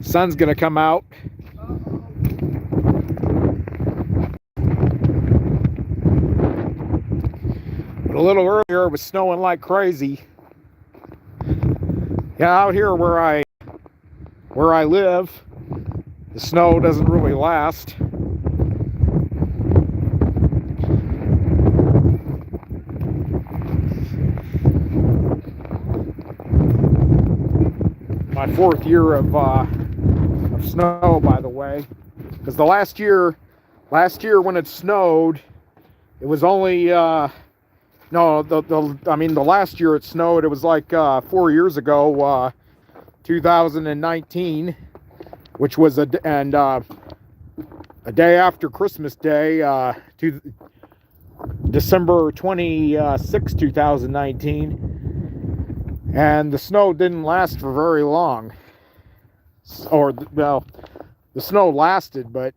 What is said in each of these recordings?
Sun's gonna come out. But a little earlier it was snowing like crazy. Yeah, out here where I live, the snow doesn't really last. My 4th year of snow, by the way, because the last year when it snowed, it was only no, the last year it snowed, it was like 4 years ago, 2019, which was a day after Christmas Day, to December 26, 2019. And the snow didn't last for very long. Or, well, the snow lasted, but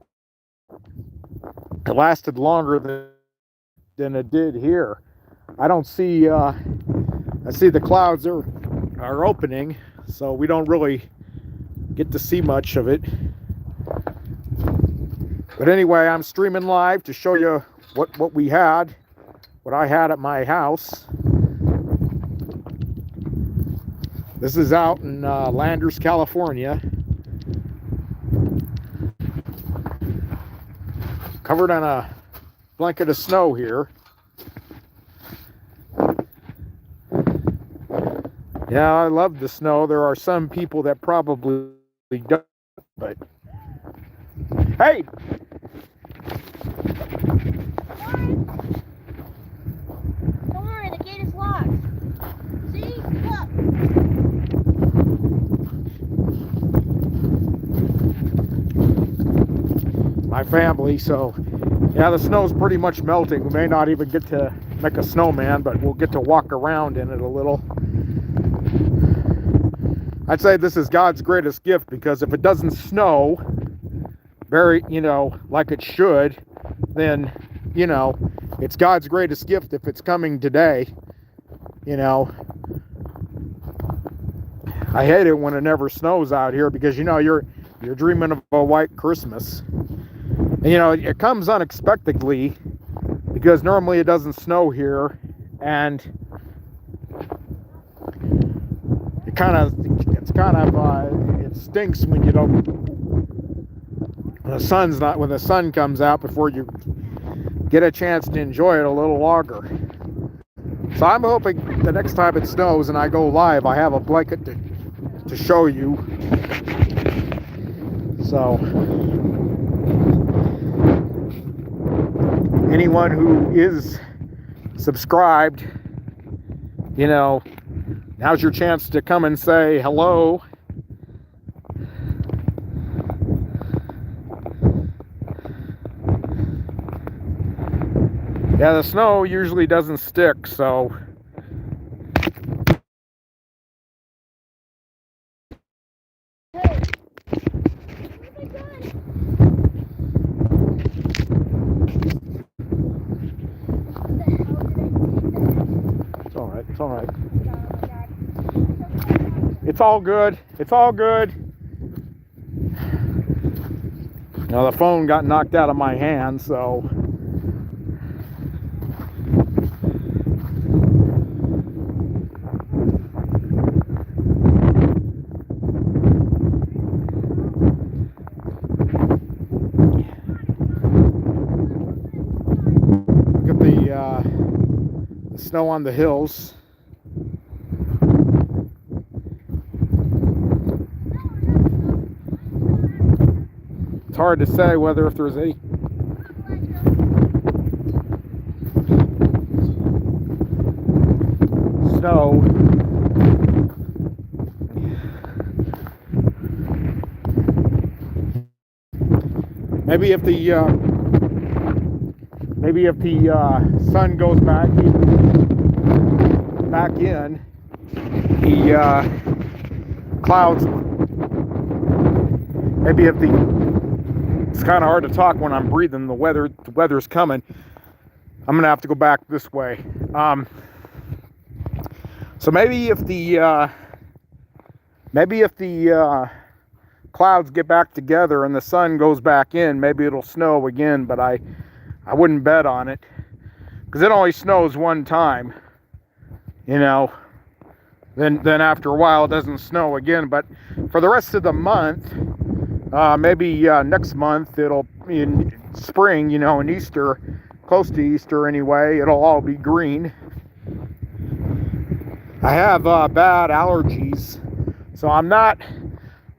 it lasted longer than it did here. I don't see, I see the clouds are opening, so we don't really get to see much of it. But anyway, I'm streaming live to show you what I had at my house. This is out in Landers, California. Covered on a blanket of snow here. Yeah, I love the snow. There are some people that probably don't, but hey! Don't worry, the gate is locked. See? Look. My family, so yeah, the snow's pretty much melting. We may not even get to make a snowman, but we'll get to walk around in it a little. I'd say this is God's greatest gift, because if it doesn't snow very, like it should, then, it's God's greatest gift if it's coming today. I hate it when it never snows out here, because you're dreaming of a white Christmas. And it comes unexpectedly, because normally it doesn't snow here, and it stinks when you don't, when the sun comes out before you get a chance to enjoy it a little longer. So I'm hoping the next time it snows and I go live, I have a blanket to show you. So anyone who is subscribed, now's your chance to come and say hello. Yeah, the snow usually doesn't stick, so Hey. it's all right. It's all right. It's all good. It's all good. Now the phone got knocked out of my hand, so look at the snow on the hills. It's hard to say whether if there's any snow. Maybe if the sun goes back in, the clouds. Maybe if it's kind of hard to talk when I'm breathing. The weather's coming. I'm gonna have to go back this way. So maybe if the clouds get back together and the sun goes back in, maybe it'll snow again, but I wouldn't bet on it, because it only snows one time, you know. Then after a while it doesn't snow again. But for the rest of the month, maybe next month, it'll, in spring, you know, in Easter, close to Easter anyway, it'll all be green. I have bad allergies, so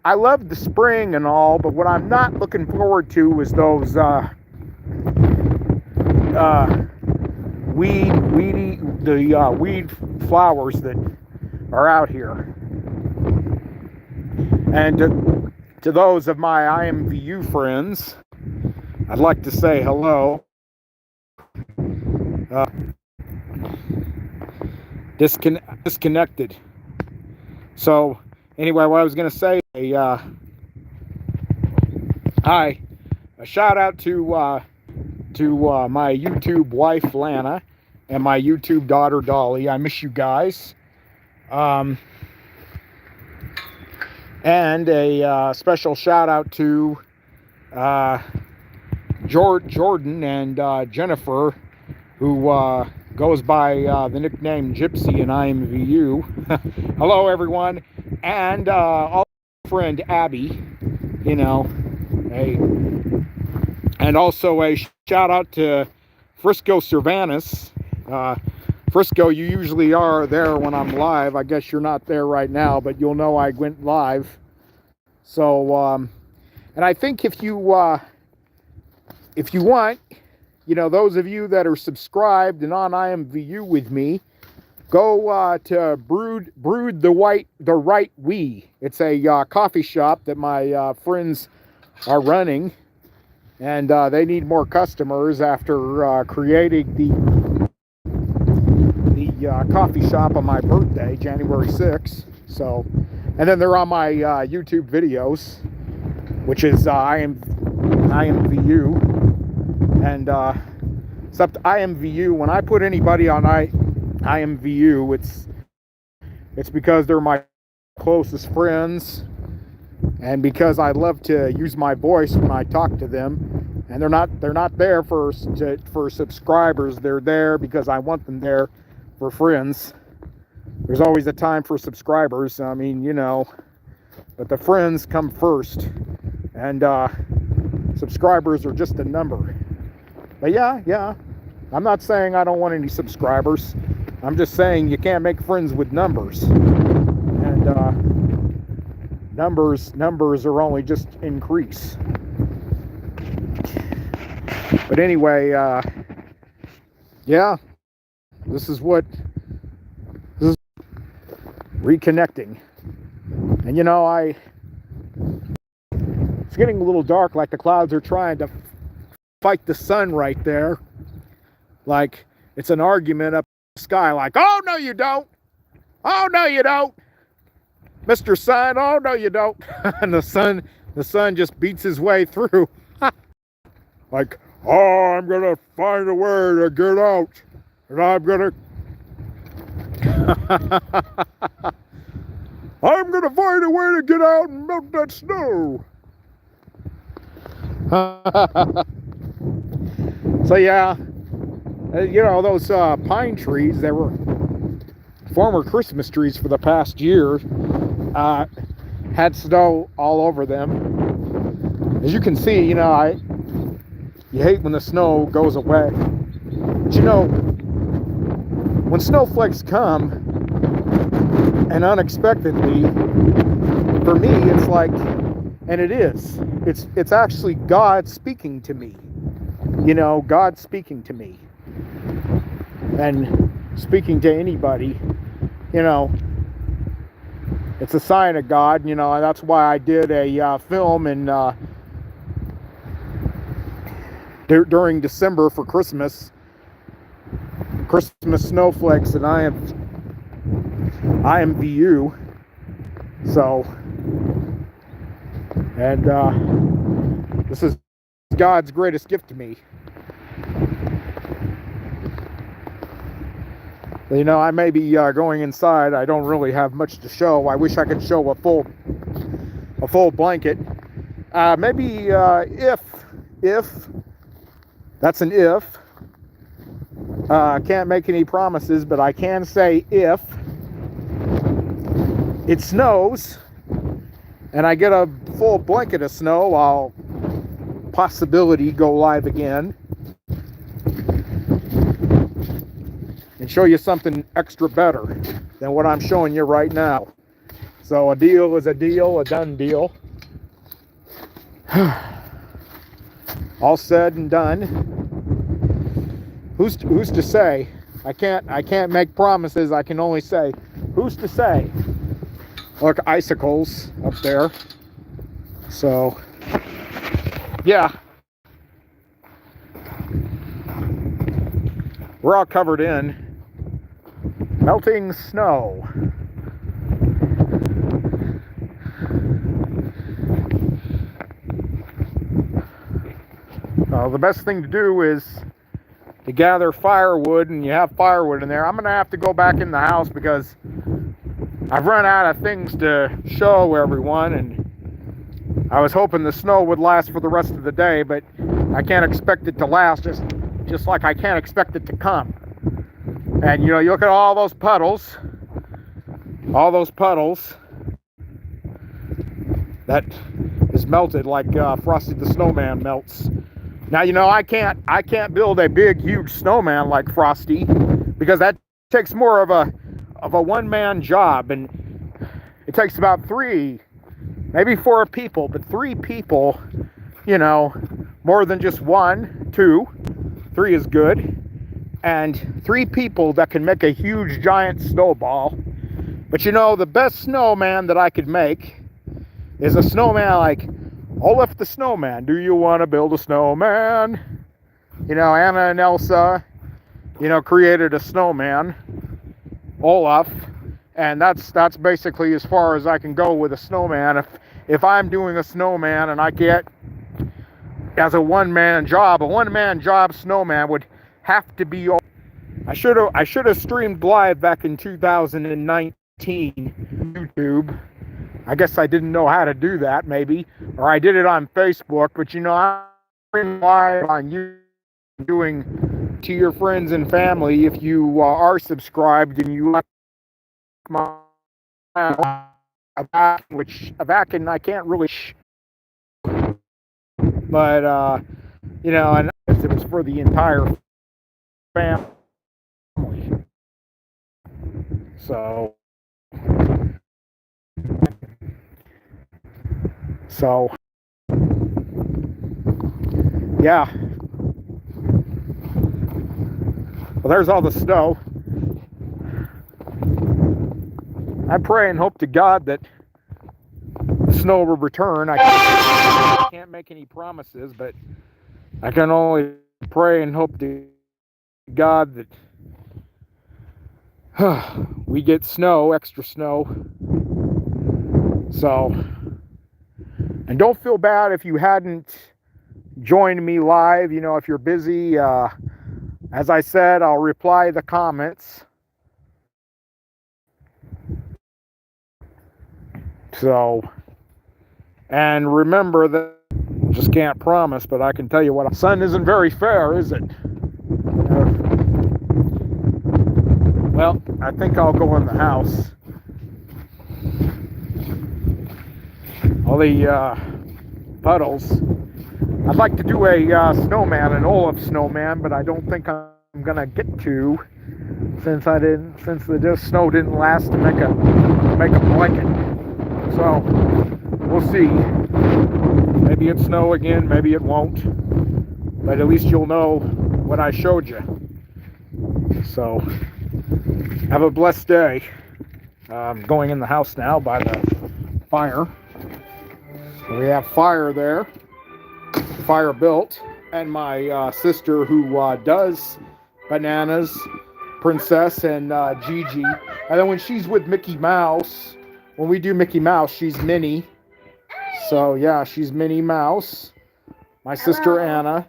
I love the spring and all, but what I'm not looking forward to is those weed flowers that are out here. And to those of my IMVU friends, I'd like to say hello. Disconnected. So anyway, what I was going to say, hi, a shout out to my YouTube wife Lana and my YouTube daughter Dolly. I miss you guys. And a special shout out to Jordan and Jennifer, who goes by the nickname Gypsy in IMVU. Hello, everyone. And also friend Abby, you know. And also a shout out to Frisco Cervantes. Frisco, you usually are there when I'm live. I guess you're not there right now, but you'll know I went live. So, and I think if you want, you know, those of you that are subscribed and on IMVU with me, go to Brewed the Right We. It's a coffee shop that my friends are running, and they need more customers after creating the coffee shop on my birthday, January 6th. So, and then they're on my YouTube videos, which is IMVU. And except IMVU, when I put anybody on IMVU, it's because they're my closest friends, and because I love to use my voice when I talk to them. And they're not there for subscribers. They're there because I want them there for friends. There's always a time for subscribers. I mean, you know, but the friends come first, and subscribers are just a number. But yeah, I'm not saying I don't want any subscribers. I'm just saying you can't make friends with numbers, and numbers are only just increase. But anyway, yeah, this is reconnecting. And you know, it's getting a little dark, like the clouds are trying to fight the sun right there. Like it's an argument up in the sky, like, oh no you don't, oh no you don't, Mr. Sun, oh no you don't. And the sun just beats his way through. Like, oh, I'm gonna find a way to get out, and I'm gonna find a way to get out and melt that snow. So yeah, you know, those pine trees that were former Christmas trees for the past year had snow all over them. As you can see, you know, you hate when the snow goes away. But you know, when snowflakes come, and unexpectedly, for me, it's like, and it is, it's actually God speaking to me. You know, God speaking to me. And speaking to anybody, you know, it's a sign of God, you know, and that's why I did a film in during December for Christmas snowflakes, and IMVU. So, and this is God's greatest gift to me. You know, I may be going inside. I don't really have much to show. I wish I could show a full a full blanket. Maybe if that's an if. I can't make any promises, but I can say if it snows and I get a full blanket of snow, I'll possibility go live again and show you something extra better than what I'm showing you right now. So a deal is a deal, a done deal. All said and done. Who's to say? I can't make promises. I can only say, who's to say? Look, icicles up there. So, yeah. We're all covered in melting snow. The best thing to do is to gather firewood, and you have firewood in there. I'm gonna have to go back in the house because I've run out of things to show everyone, and I was hoping the snow would last for the rest of the day, but I can't expect it to last, just like I can't expect it to come. And you know, you look at all those puddles that is melted like Frosty the Snowman melts. Now, you know, I can't build a big, huge snowman like Frosty because that takes more of a one-man job, and it takes about 3, maybe 4 people, but 3 people, you know, more than just 1, 2, 3 is good, and 3 people that can make a huge, giant snowball. But you know, the best snowman that I could make is a snowman like Olaf the Snowman. Do you want to build a snowman? You know, Anna and Elsa, you know, created a snowman, Olaf, and that's basically as far as I can go with a snowman. If I'm doing a snowman and I get as a one-man job snowman would have to be. I should have streamed live back in 2019 YouTube. I guess I didn't know how to do that, maybe, or I did it on Facebook. But you know, I'm live on YouTube, doing to your friends and family if you are subscribed and you like my which and I can't really, but you know, and it was for the entire family. So yeah. Well, there's all the snow. I pray and hope to God that the snow will return. I can't make any promises, but I can only pray and hope to God that we get snow, extra snow. So, and don't feel bad if you hadn't joined me live. You know, if you're busy, as I said, I'll reply the comments. So, and remember that I just can't promise, but I can tell you what, the sun isn't very fair, is it? Well, I think I'll go in the house. All the puddles. I'd like to do a snowman, an Olaf snowman, but I don't think I'm gonna get to, since the snow didn't last to make a blanket. So we'll see. Maybe it's snow again, maybe it won't. But at least you'll know what I showed you. So have a blessed day. I'm going in the house now by the fire. So we have fire there. Fire built. And my sister who does bananas, Princess and Gigi. And then when she's with Mickey Mouse, when we do Mickey Mouse, she's Minnie. So yeah, she's Minnie Mouse. My sister Anna.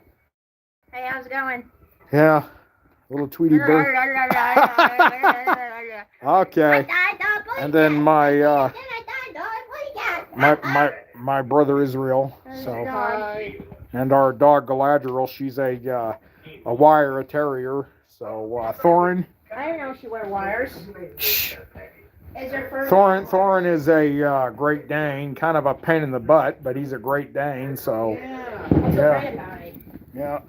Hey, how's it going? Yeah, little Tweety bird. Okay. And then my my brother Israel. And So, Hi. and our dog Galadriel. She's a wire, a terrier. So Thorin. I didn't know she wore wires. Is her fur? Thorin is a Great Dane, kind of a pain in the butt, but he's a Great Dane. So Yeah. What's so Yeah. great about it? yeah,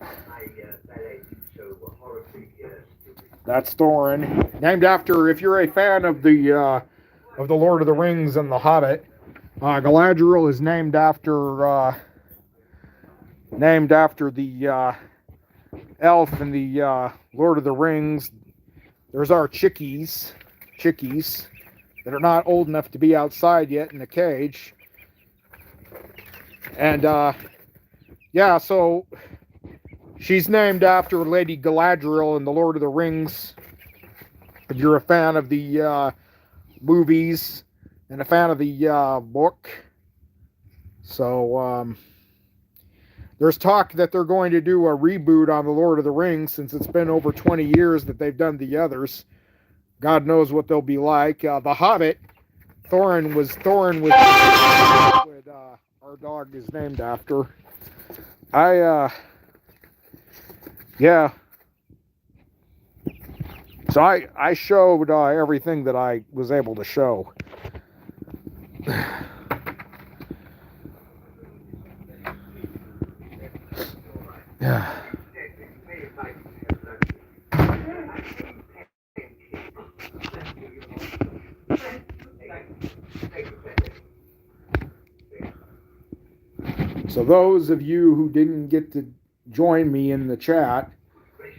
that's Thorin. Named after, if you're a fan of the Lord of the Rings and the Hobbit, Galadriel is named after the elf in the Lord of the Rings. There's our chickies that are not old enough to be outside yet in the cage. And yeah, so she's named after Lady Galadriel in the Lord of the Rings. If you're a fan of the movies and a fan of the book. So there's talk that they're going to do a reboot on the Lord of the Rings, since it's been over 20 years that they've done the others. God knows what they'll be like. The Hobbit, Thorin was our dog is named after. Yeah. So I showed everything that I was able to show. Yeah. So those of you who didn't get to join me in the chat,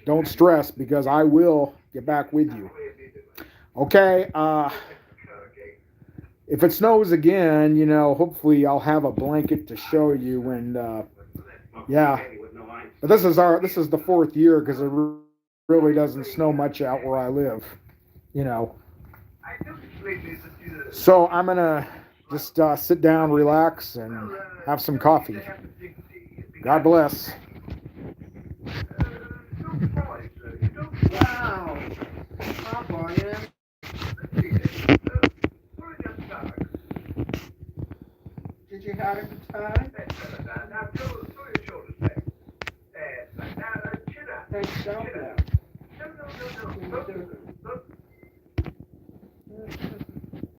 don't stress, because I will get back with you. Okay, if it snows again, hopefully I'll have a blanket to show you, and yeah. But this is the fourth year, because it really doesn't snow much out where I live, So I'm gonna just sit down, relax, and have some coffee. God bless. Wow. How are you? Did you have a good time? Thanks so much.